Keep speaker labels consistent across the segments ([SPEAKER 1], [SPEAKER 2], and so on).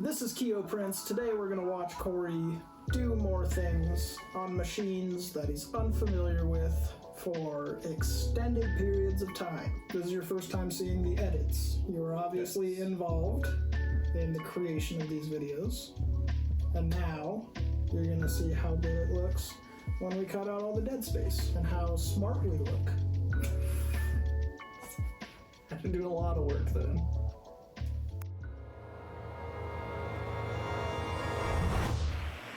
[SPEAKER 1] This is Keo Prince. Today we're gonna watch Corey do more things on machines that he's unfamiliar with for extended periods of time. This is your first time seeing the edits. You were obviously involved in the creation of these videos. And now you're gonna see how good it looks when we cut out all the dead space and how smart we look. I had to do a lot of work then.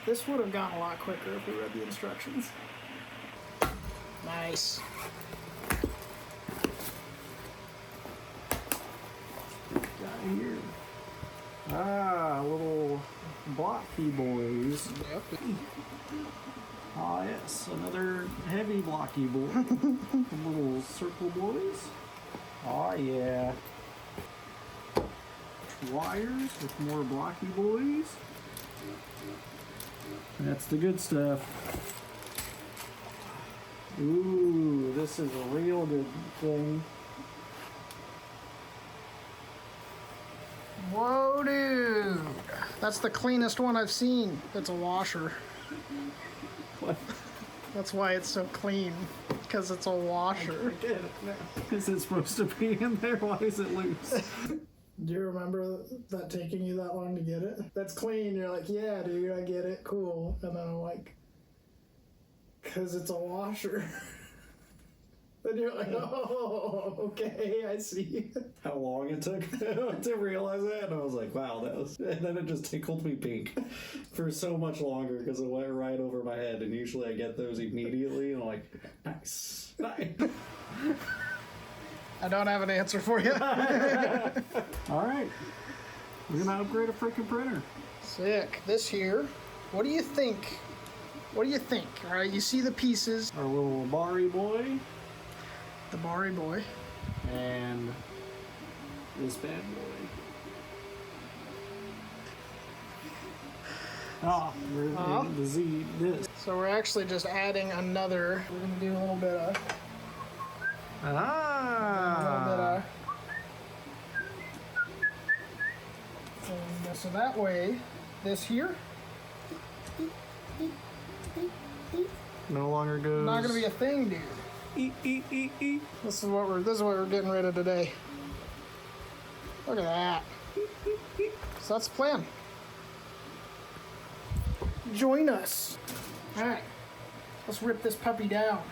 [SPEAKER 1] This would have gone a lot quicker if we read the instructions. Nice. Got here. Little blocky boys. Yep. Ah, yes, another heavy blocky boy. Little circle boys. Oh, yeah. Wires with more blocky boys. That's the good stuff. Ooh, this is a real good thing. Whoa, dude! That's the cleanest one I've seen. It's a washer. What? That's why it's so clean. Because it's a washer. I get it now. Is it supposed to be in there? Why is it loose? Do you remember that taking you that long to get it? That's clean. You're like, yeah, dude, I get it. Cool. And then I'm like, because it's a washer. Then you're like, oh, okay, I see. How long it took to realize that? And I was like, wow, that was... And then it just tickled me pink for so much longer because it went right over my head. And usually I get those immediately. And I'm like, nice. Nice. I don't have an answer for you. All right. We're going to upgrade a freaking printer. Sick. This here, what do you think? What do you think? All right, you see the pieces. Our little Bari boy. The Bari boy. And this bad boy. Oh, we're the Z, this. So we're actually just adding another. We're going to do a little bit of... A little bit of... And so that way, this here no longer goes. Not gonna be a thing, dude. This is what we're getting rid of today. Look at that. So that's the plan. Join us. All right, let's rip this puppy down.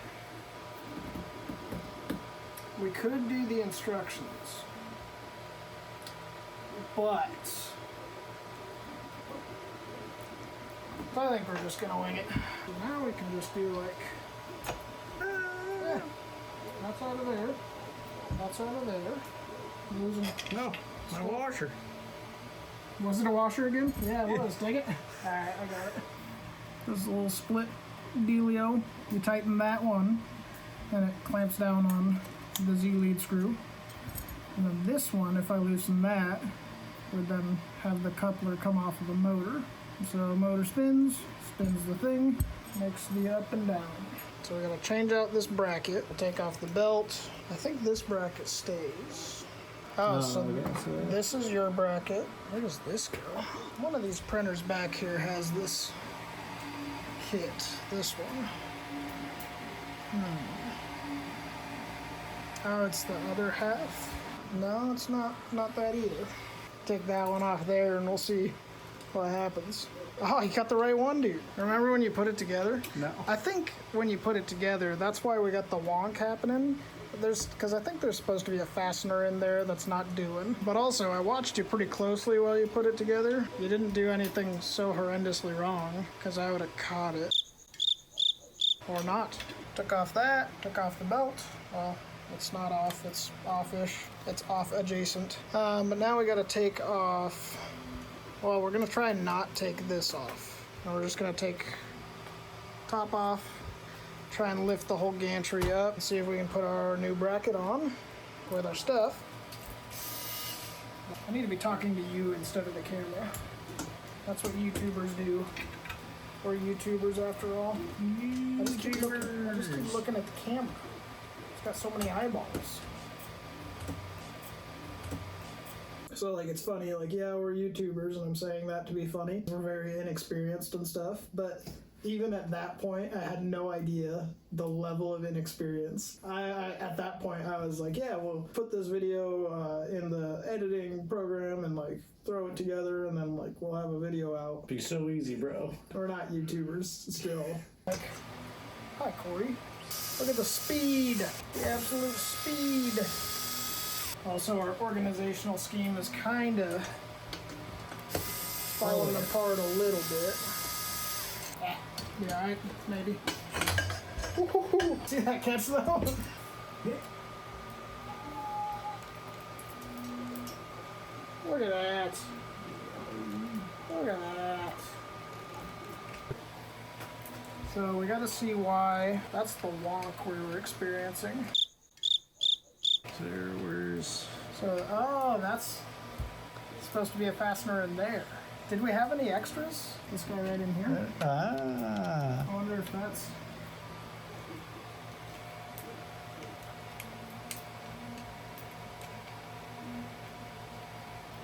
[SPEAKER 1] We could do the instructions, but I think we're just gonna wing it. Now we can just do like, that's out of there, that's out of there. Losing. No, it's a washer. Was it a washer again? Yeah, it was. Take it. All right, I got it. This is a little split dealio. You tighten that one, and it clamps down on the Z lead screw. And then this one, if I loosen that, would then have the coupler come off of the motor. So motor spins the thing, makes the up and down. So we're gonna change out this bracket, we'll take off the belt. I think this bracket stays. Oh, so this is your bracket. Where does this go? One of these printers back here has this kit, this one. Oh, it's the other half? No, it's not that either. Take that one off there and we'll see what happens. Oh, you got the right one, dude. Remember when you put it together? No. I think when you put it together, that's why we got the wonk happening. Because I think there's supposed to be a fastener in there that's not doing. But also, I watched you pretty closely while you put it together. You didn't do anything so horrendously wrong, because I would have caught it. Or not. Took off that, took off the belt. Well, it's not off, it's off-ish. It's off adjacent. But now we gotta take off, well, we're gonna try and not take this off. And we're just gonna take top off, try and lift the whole gantry up, and see if we can put our new bracket on with our stuff. I need to be talking to you instead of the camera. That's what YouTubers do. We're YouTubers after all. I just keep looking at the camera. It's got so many eyeballs. So, like, it's funny, like, yeah, we're YouTubers, and I'm saying that to be funny. We're very inexperienced and stuff, but even at that point, I had no idea the level of inexperience. At that point, I was like, yeah, we'll put this video in the editing program and, like, throw it together, and then, like, we'll have a video out.
[SPEAKER 2] Be so easy, bro.
[SPEAKER 1] We're not YouTubers, still. Like, hi, Corey. Look at the speed. The absolute speed. Also, our organizational scheme is kind of falling apart a little bit. Yeah, alright, maybe. Woo-hoo-hoo. See that catch though? Look at that. Look at that. So we gotta see why that's the wonk we were experiencing. So, oh, that's supposed to be a fastener in there. Did we have any extras? This guy right in here? I wonder if that's...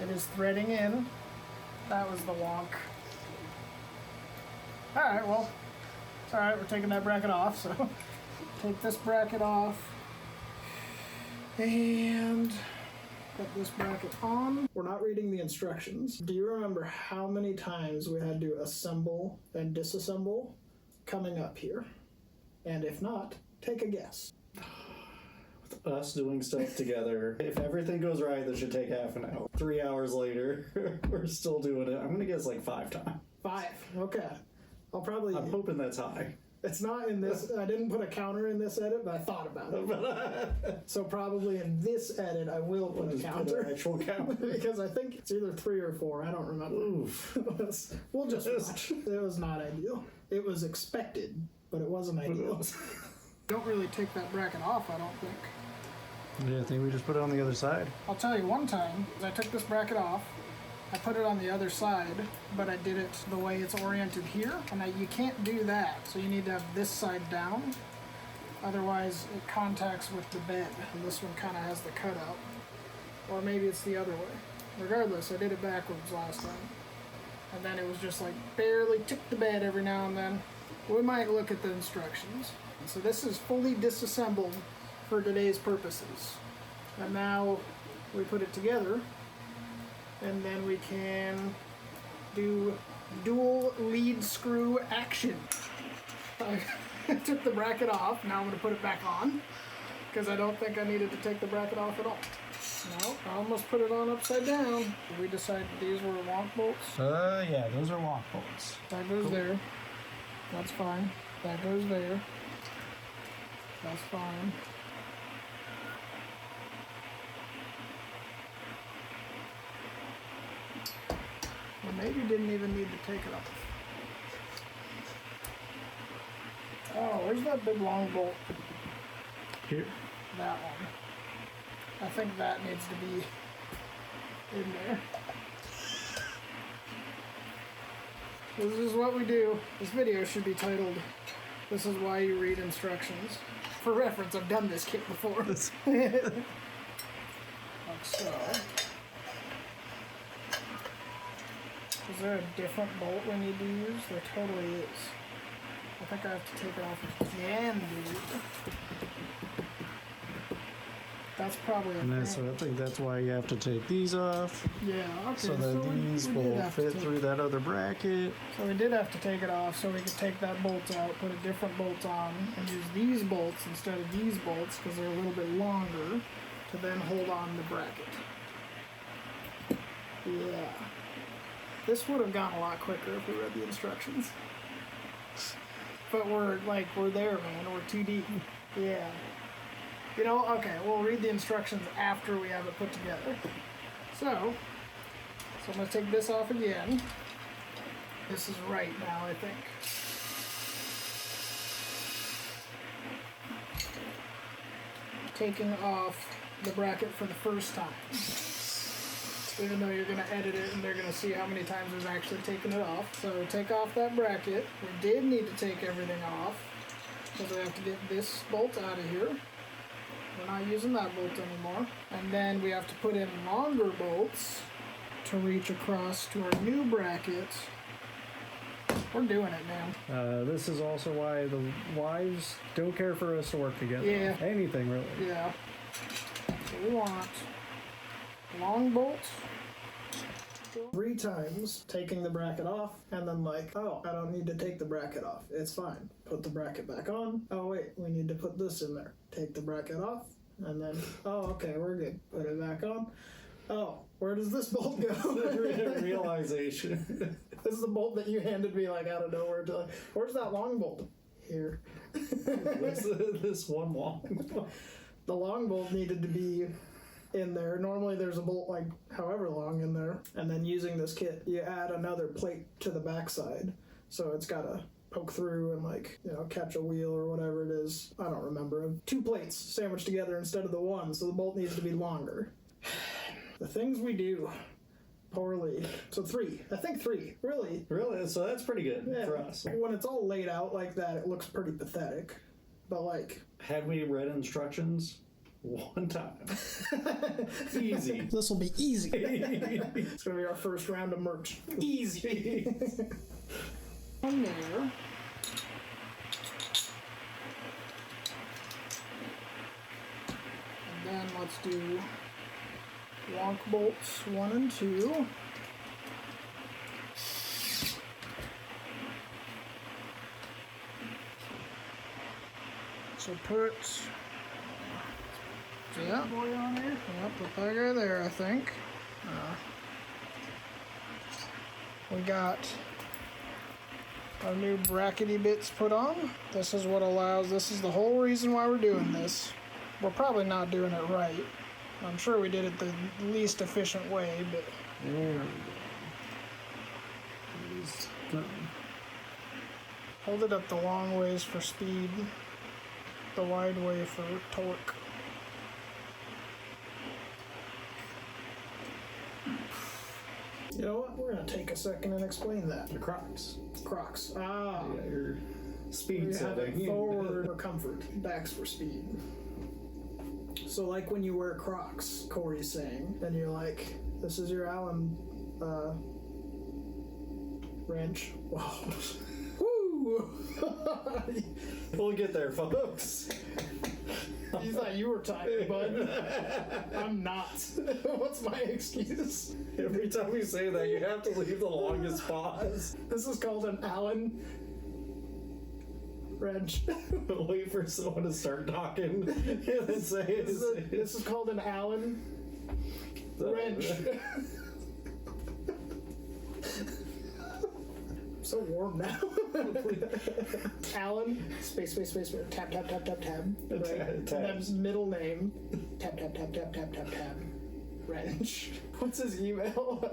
[SPEAKER 1] It is threading in. That was the wonk. Alright, well, it's alright, we're taking that bracket off, so take this bracket off. And put this bracket on. We're not reading the instructions. Do you remember how many times we had to assemble and disassemble coming up here? And if not, take a guess.
[SPEAKER 2] With us doing stuff together, if everything goes right, this should take half an hour. 3 hours later, we're still doing it. I'm gonna guess like 5 times. 5, okay. I'm
[SPEAKER 1] hoping
[SPEAKER 2] that's high.
[SPEAKER 1] It's not in this, I didn't put a counter in this edit, but I thought about it. So probably in this edit, I will put a counter.
[SPEAKER 2] Put an actual counter.
[SPEAKER 1] Because I think it's either 3 or 4, I don't remember.
[SPEAKER 2] Oof.
[SPEAKER 1] We'll just watch. It was not ideal. It was expected, but it wasn't ideal. Don't really take that bracket off, I don't think.
[SPEAKER 2] Yeah, I think we just put it on the other side.
[SPEAKER 1] I'll tell you one time, I took this bracket off, I put it on the other side, but I did it the way it's oriented here, and you can't do that, so you need to have this side down, otherwise it contacts with the bed, and this one kind of has the cutout, or maybe it's the other way. Regardless, I did it backwards last time, and then it was just like barely tick the bed every now and then. We might look at the instructions. So this is fully disassembled for today's purposes, and now we put it together. And then we can do dual lead screw action. I took the bracket off, now I'm going to put it back on, because I don't think I needed to take the bracket off at all. No, I almost put it on upside down. We decided these were wonk bolts.
[SPEAKER 2] Yeah, those are wonk bolts.
[SPEAKER 1] That goes there. That's fine. That goes there. That's fine. Maybe didn't even need to take it off. Oh, where's that big long bolt?
[SPEAKER 2] Here.
[SPEAKER 1] That one. I think that needs to be in there. This is what we do. This video should be titled, "This is why you read instructions." For reference, I've done this kit before. Like so. Is there a different bolt we need to use? There totally is. I think I have to take it off again, dude. That's probably a thing.
[SPEAKER 2] So I think that's why you have to take these off.
[SPEAKER 1] Yeah, okay.
[SPEAKER 2] So that these will fit through that other bracket.
[SPEAKER 1] So we did have to take it off so we could take that bolt out, put a different bolt on, and use these bolts instead of these bolts because they're a little bit longer to then hold on the bracket. Yeah. This would have gone a lot quicker if we read the instructions. But we're there, man. We're too deep. Yeah. You know, okay, we'll read the instructions after we have it put together. So I'm going to take this off again. This is right now, I think. Taking off the bracket for the first time. Even though you're going to edit it and they're going to see how many times we've actually taken it off. So take off that bracket. We did need to take everything off because we have to get this bolt out of here. we're not using that bolt anymore. And then we have to put in longer bolts to reach across to our new bracket. We're doing it, man.
[SPEAKER 3] This is also why the wives don't care for us to work together.
[SPEAKER 1] Yeah.
[SPEAKER 3] Anything, really.
[SPEAKER 1] Yeah. So we want long bolts. 3 times taking the bracket off, and then like, oh, I don't need to take the bracket off. It's fine. Put the bracket back on. Oh wait, we need to put this in there. Take the bracket off, and then, oh, okay, we're good. Put it back on. Oh, where does this bolt go?
[SPEAKER 2] Realization.
[SPEAKER 1] This is the bolt that you handed me like out of nowhere. To like, where's that long bolt? Here.
[SPEAKER 2] this one long.
[SPEAKER 1] The long bolt needed to be in there. Normally there's a bolt like however long in there, and then using this kit you add another plate to the backside, so it's got to poke through and like, you know, catch a wheel or whatever it is. I don't remember. 2 plates sandwiched together instead of the one, so the bolt needs to be longer. The things we do poorly. So 3. I think 3. Really.
[SPEAKER 2] Really? So that's pretty good for us.
[SPEAKER 1] When it's all laid out like that, it looks pretty pathetic. But like,
[SPEAKER 2] had we read instructions 1 time, easy.
[SPEAKER 1] This will be easy. It's gonna be our first round of merch. Easy. On there. And then let's do wonk bolts 1 and 2. So put boy on there. Yep, put that guy there, I think. We got our new brackety bits put on. This is what allows, this is the whole reason why we're doing this. We're probably not doing it right. I'm sure we did it the least efficient way, but
[SPEAKER 3] There we go.
[SPEAKER 1] hold it up the long ways for speed, the wide way for torque. You know what? We're gonna take a second and explain that.
[SPEAKER 2] The Crocs.
[SPEAKER 1] Crocs. Ah.
[SPEAKER 2] Yeah, your speed
[SPEAKER 1] You have
[SPEAKER 2] setting.
[SPEAKER 1] it forward for comfort, backs for speed. So like when you wear Crocs, Corey's saying, then you're like, this is your Allen wrench. Wow. Woo!
[SPEAKER 2] We'll get there, folks.
[SPEAKER 1] You thought you were tired, bud. I'm not. What's my excuse?
[SPEAKER 2] Every time we say that, you have to leave the longest pause.
[SPEAKER 1] This is called an Allen wrench.
[SPEAKER 2] Wait for someone to start talking and then say
[SPEAKER 1] This is called an Allen wrench. So warm now. Allen, space, tab, tab, tab, tab, tab. Right? And then middle name, tab, tab, tab, tab, tab, tab, tab. Wrench. What's his email?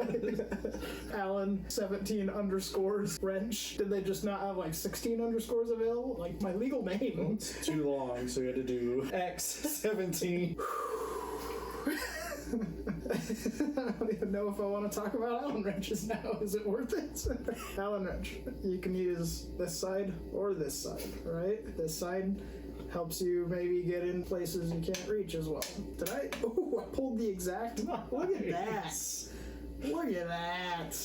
[SPEAKER 1] Allen 17 underscores wrench. Did they just not have like 16 underscores available? Like my legal name.
[SPEAKER 2] It's too long, so we had to do X17.
[SPEAKER 1] I don't even know if I want to talk about Allen wrenches now. Is it worth it? Allen wrench. You can use this side or this side, right? This side helps you maybe get in places you can't reach as well. Did I? Oh, I pulled the exact. Look at that. Look at that.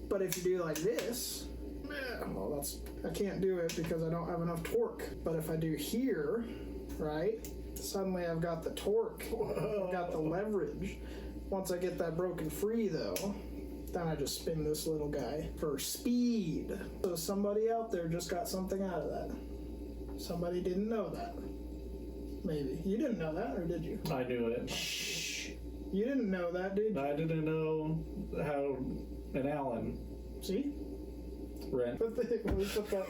[SPEAKER 1] But if you do like this, well, I can't do it because I don't have enough torque. But if I do here, right? Suddenly I've got the torque, I've got the leverage. Once I get that broken free though, then I just spin this little guy for speed. So somebody out there just got something out of that. Somebody didn't know that. Maybe. You didn't know that, or did you?
[SPEAKER 2] I knew it.
[SPEAKER 1] Shh. You didn't know that, did you?
[SPEAKER 2] I didn't know how an Allen
[SPEAKER 1] See?
[SPEAKER 2] wrench.
[SPEAKER 1] When we put that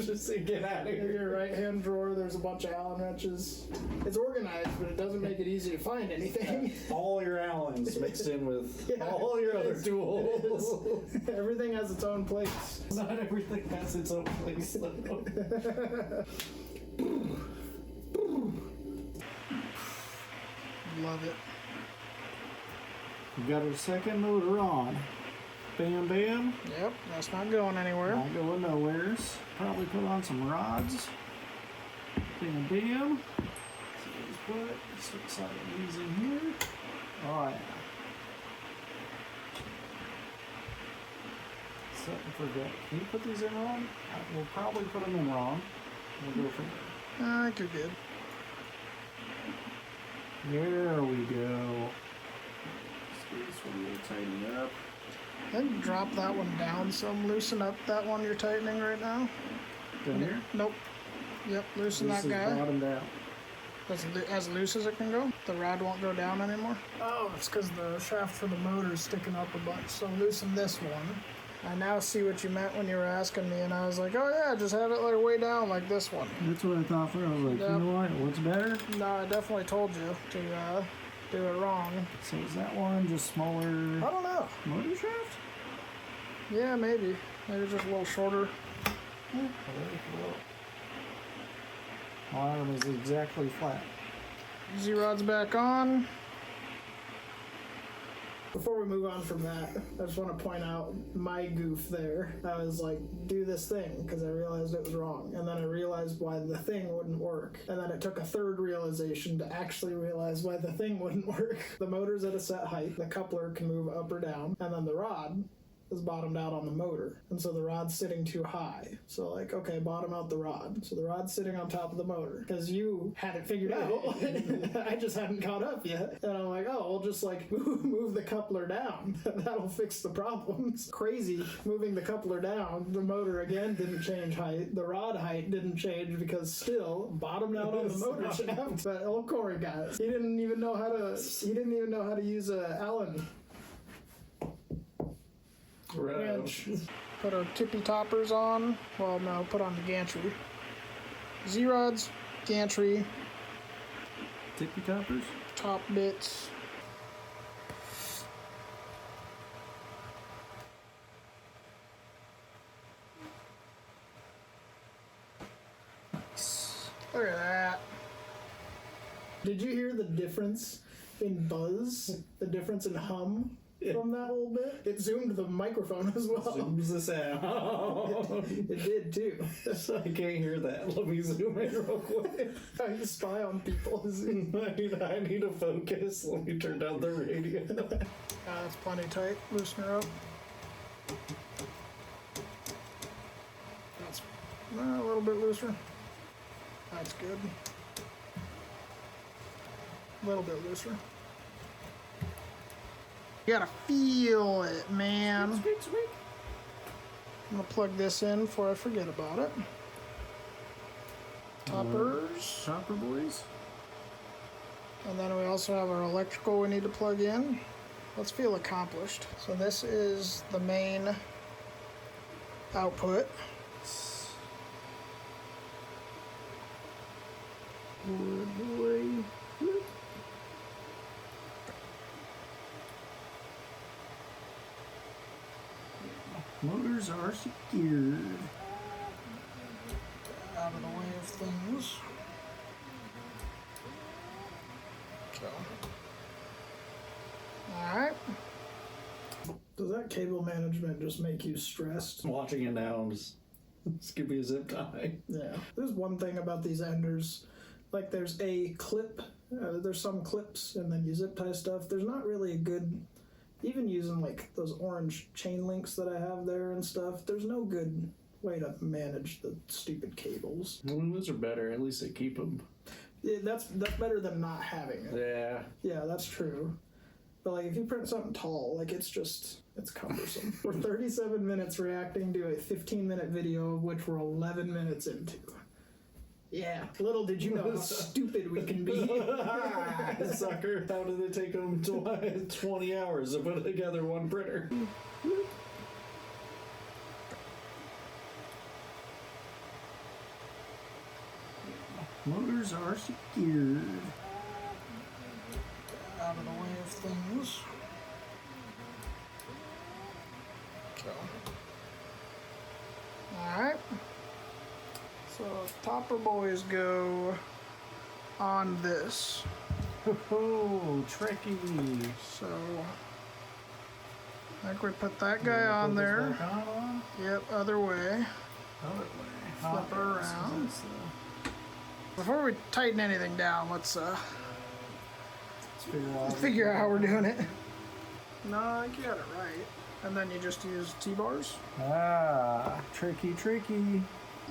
[SPEAKER 2] Just say, get out of
[SPEAKER 1] in
[SPEAKER 2] here.
[SPEAKER 1] your right hand drawer, there's a bunch of Allen wrenches. It's organized, but it doesn't make it easy to find anything.
[SPEAKER 2] All your Allens mixed in with
[SPEAKER 1] Yeah,
[SPEAKER 2] all your other
[SPEAKER 1] it
[SPEAKER 2] tools.
[SPEAKER 1] Everything has its own place.
[SPEAKER 2] Not everything has its own place, though.
[SPEAKER 1] Love it.
[SPEAKER 3] We've got our second motor on. Bam, bam.
[SPEAKER 1] Yep, that's not going anywhere.
[SPEAKER 3] Not going nowheres. Probably put on some rods. Bam, bam. So let's put stick side of these in here. Oh yeah. Set and forget. Can you put these in wrong? We'll probably put them in wrong. We'll go from there.
[SPEAKER 1] I think you're good.
[SPEAKER 3] There we go. Let's get this one a little tighten up.
[SPEAKER 1] Then drop that one down some. Loosen up that one you're tightening right now.
[SPEAKER 3] Down here?
[SPEAKER 1] Nope. Yep, loosen
[SPEAKER 3] This
[SPEAKER 1] that
[SPEAKER 3] is
[SPEAKER 1] guy.
[SPEAKER 3] bottomed out.
[SPEAKER 1] That's as loose as it can go. The rod won't go down anymore. Oh, it's because the shaft for the motor is sticking up a bunch. So loosen this one. I now see what you meant when you were asking me, and I was like, oh yeah, just have it like way down like this one.
[SPEAKER 3] That's what I thought first. I was like,
[SPEAKER 1] Yep.
[SPEAKER 3] you know what? What's better?
[SPEAKER 1] No, I definitely told you to do it wrong.
[SPEAKER 3] So is that one just smaller
[SPEAKER 1] I don't know.
[SPEAKER 3] motor shaft?
[SPEAKER 1] Yeah, maybe. Maybe just a little shorter.
[SPEAKER 3] My arm is exactly flat.
[SPEAKER 1] Z-rod's back on. Before we move on from that, I just want to point out my goof there. I was like, do this thing, because I realized it was wrong. And then I realized why the thing wouldn't work. And then it took a third realization to actually realize why the thing wouldn't work. The motor's at a set height, the coupler can move up or down, and then the rod is bottomed out on the motor, and so the rod's sitting too high. So like, okay, bottom out the rod. So the rod's sitting on top of the motor because you had it figured out. I just hadn't caught up yet, and I'm like, oh, we'll just like move the coupler down. That'll fix the problems. Crazy, moving the coupler down. The motor again didn't change height. The rod height didn't change because still bottomed out on the motor shaft. But old Corey got it. He didn't even know how to use a Allen wrench. Put our tippy toppers on. Well, no, put on the gantry. Z-rods, gantry,
[SPEAKER 3] Tippy toppers?
[SPEAKER 1] top bits. Look at that. Did you hear the difference in buzz? The difference in hum? From that little bit, it zoomed the microphone as well.
[SPEAKER 2] Zooms the sound.
[SPEAKER 1] It did too.
[SPEAKER 2] I can't hear that. Let me zoom in real quick.
[SPEAKER 1] I spy on people.
[SPEAKER 2] I need to focus. Let me turn down the radio.
[SPEAKER 1] That's plenty tight. Loosen her up. That's a little bit looser. That's good. A little bit looser. You gotta feel it, man.
[SPEAKER 3] Sweet, sweet.
[SPEAKER 1] I'm gonna plug this in before I forget about it. Toppers.
[SPEAKER 3] Topper boys.
[SPEAKER 1] And then we also have our electrical we need to plug in. Let's feel accomplished. So this is the main output.
[SPEAKER 3] Good boy. Whoop. Motors are secured.
[SPEAKER 1] Out of the way of things. So. Alright. Does that cable management just make you stressed?
[SPEAKER 2] Watching it now, this could be a zip tie.
[SPEAKER 1] Yeah. There's one thing about these enders. Like there's a clip, there's some clips, and then you zip tie stuff. There's not really a good, even using like those orange chain links that I have there and stuff, there's no good way to manage the stupid cables.
[SPEAKER 2] Well, those are better. At least they keep them.
[SPEAKER 1] Yeah, that's better than not having it.
[SPEAKER 2] Yeah.
[SPEAKER 1] Yeah, that's true. But like if you print something tall, like it's cumbersome. We're 37 minutes reacting to a 15-minute video of which we're 11 minutes into. Yeah, little did you know how stupid we can be.
[SPEAKER 2] Sucker, how did it take them 20 hours to put together one printer?
[SPEAKER 3] Motors are secured.
[SPEAKER 1] Out of the way of things. So. Alright. So topper boys go on this.
[SPEAKER 3] Oh, tricky.
[SPEAKER 1] So I think we put that guy on there. Yep, other way.
[SPEAKER 3] Other way.
[SPEAKER 1] Flip her around. Before we tighten anything down, let's
[SPEAKER 3] Let's
[SPEAKER 1] figure out how we're doing it. No, I think you got it right. And then you just use T-bars.
[SPEAKER 3] Ah, tricky, tricky.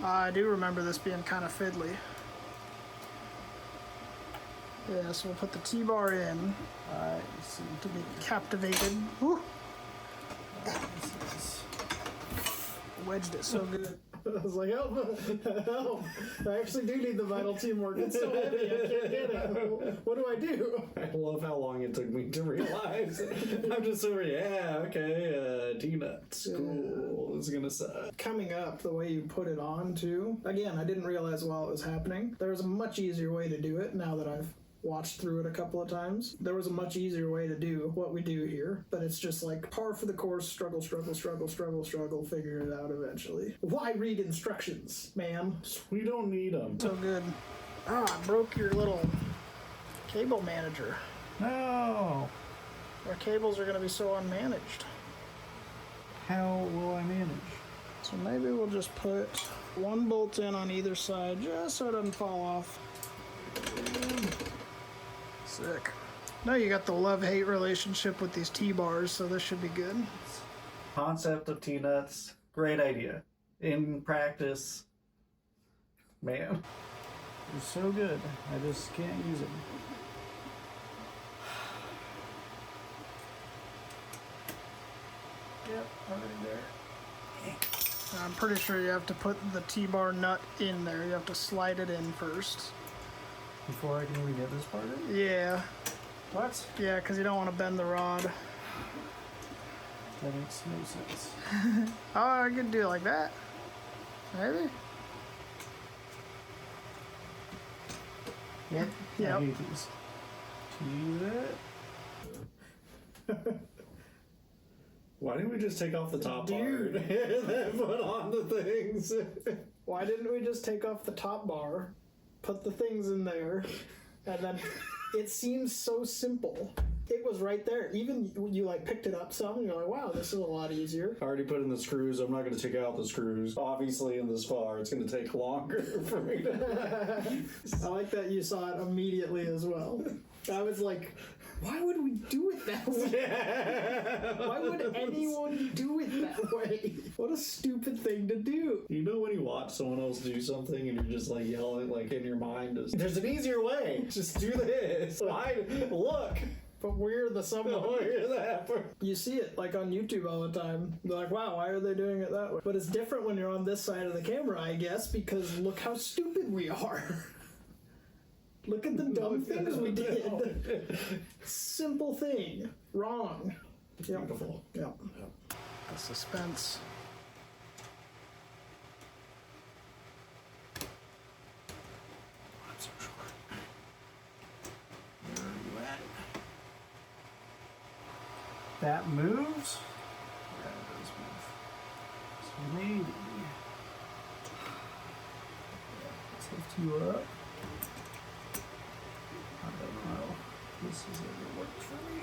[SPEAKER 1] I do remember this being kind of fiddly. Yeah, so we'll put the T-bar in
[SPEAKER 3] I see.
[SPEAKER 1] to be captivated. Woo! Wedged it so good. I was like, help, help. I actually do need the vital teamwork. It's so heavy, I can't get it. What do I do?
[SPEAKER 2] I love how long it took me to realize. I'm just over, yeah, okay, T-nuts, cool, it's gonna suck.
[SPEAKER 1] Coming up, the way you put it on, too. Again, I didn't realize while it was happening. There was a much easier way to do it now that I've watched through it a couple of times. There was a much easier way to do what we do here, but it's just like par for the course, struggle, struggle, struggle, struggle, struggle, figure it out eventually. Why read instructions, man?
[SPEAKER 2] We don't need them.
[SPEAKER 1] So good. Ah, I broke your little cable manager.
[SPEAKER 3] No.
[SPEAKER 1] Our cables are going to be so unmanaged.
[SPEAKER 3] How will I manage?
[SPEAKER 1] So maybe we'll just put one bolt in on either side just so it doesn't fall off. Sick. Now you got the love-hate relationship with these T-bars, so this should be good.
[SPEAKER 2] Concept of T-nuts, great idea. In practice, man.
[SPEAKER 3] It's so good. I just can't use it.
[SPEAKER 1] Yep, already there. I'm pretty sure you have to put the T-bar nut in there. You have to slide it in first.
[SPEAKER 3] Before I can even get this part in?
[SPEAKER 1] Yeah.
[SPEAKER 3] What?
[SPEAKER 1] Yeah, because you don't want to bend the rod.
[SPEAKER 3] That makes no sense.
[SPEAKER 1] Oh, I could do it like that. Maybe?
[SPEAKER 3] Yep.
[SPEAKER 1] Yep.
[SPEAKER 3] I hate these. Do that.
[SPEAKER 2] Why didn't we just take off the top bar
[SPEAKER 1] Dude.
[SPEAKER 2] and then put on the things?
[SPEAKER 1] Why didn't we just take off the top bar, put the things in there, and then it seems so simple. It was right there. Even you like picked it up some, and you're like, wow, this is a lot easier.
[SPEAKER 2] I already put in the screws. I'm not going to take out the screws. Obviously, in this bar, it's going to take longer for me to...
[SPEAKER 1] I like that you saw it immediately as well. I was like, why would we do it that way? Why would anyone do it that way? What a stupid thing to do.
[SPEAKER 2] You know when you watch someone else do something and you're just like yelling like in your mind, there's an easier way. Just do this. Why? Look.
[SPEAKER 1] But we're the someone.
[SPEAKER 2] We're that.
[SPEAKER 1] You see it like on YouTube all the time. They're like, wow, why are they doing it that way? But it's different when you're on this side of the camera, I guess, because look how stupid we are. Look at the dumb things we did. Simple thing. Wrong.
[SPEAKER 2] Beautiful.
[SPEAKER 1] Yep. The suspense.
[SPEAKER 3] That's so short. Where are you at? That moves? Yeah, it does move. So maybe. Let's lift you up. I don't know. This is if it works for me.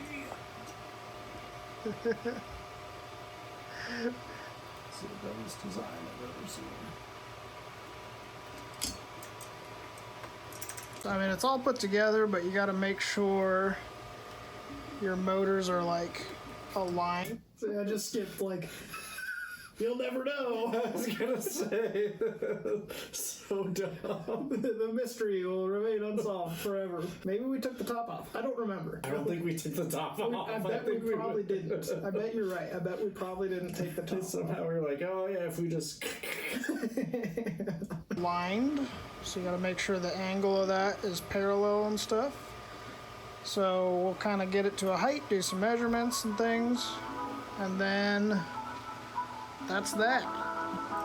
[SPEAKER 3] It's the dumbest design I've ever seen.
[SPEAKER 1] I mean, it's all put together, but you got to make sure your motors are like aligned. So I just skipped like, you'll never know.
[SPEAKER 2] I was gonna say, so dumb.
[SPEAKER 1] The mystery will remain unsolved forever. Maybe we took the top off. I don't remember.
[SPEAKER 2] I don't think we took the top off.
[SPEAKER 1] I bet we probably didn't. I bet you're right. I bet we probably didn't take the top off.
[SPEAKER 2] Somehow we were like, oh yeah, if we just...
[SPEAKER 1] Lined, so you got to make sure the angle of that is parallel and stuff. So we'll kind of get it to a height, do some measurements and things, and then that's that.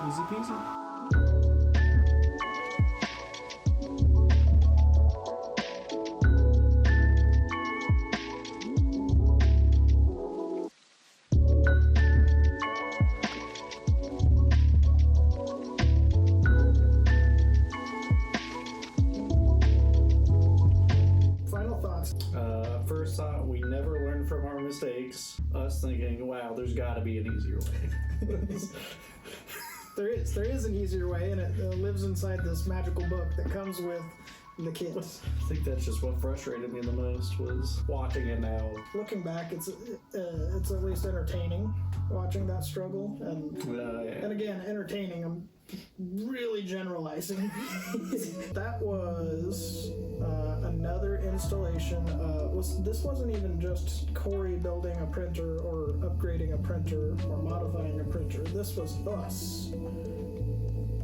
[SPEAKER 3] Easy peasy.
[SPEAKER 1] Final thoughts.
[SPEAKER 2] First thought, we never learned from our mistakes. Us thinking, wow, there's got to be an easier way.
[SPEAKER 1] There is an easier way, and it lives inside this magical book that comes with the kit.
[SPEAKER 2] I think that's just what frustrated me the most was watching it now.
[SPEAKER 1] Looking back, it's at least entertaining watching that struggle, and
[SPEAKER 2] Yeah.
[SPEAKER 1] and again, entertaining. I'm really generalizing. That was another installation. This wasn't even just Corey building a printer or upgrading a printer or modifying a printer. This was us,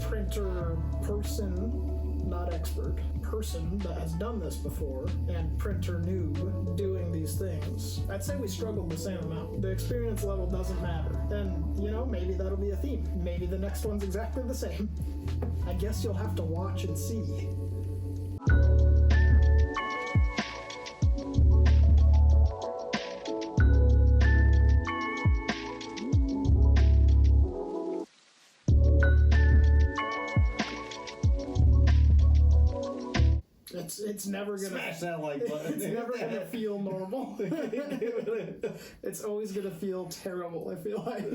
[SPEAKER 1] printer person, not expert, person that has done this before, and printer noob doing these things. I'd say we struggled the same amount. The experience level doesn't matter. And, maybe that'll be a theme. Maybe the next one's exactly the same. I guess you'll have to watch and see. It's never gonna
[SPEAKER 2] Smash that like button.
[SPEAKER 1] It's never gonna feel normal. It's always gonna feel terrible, I feel like.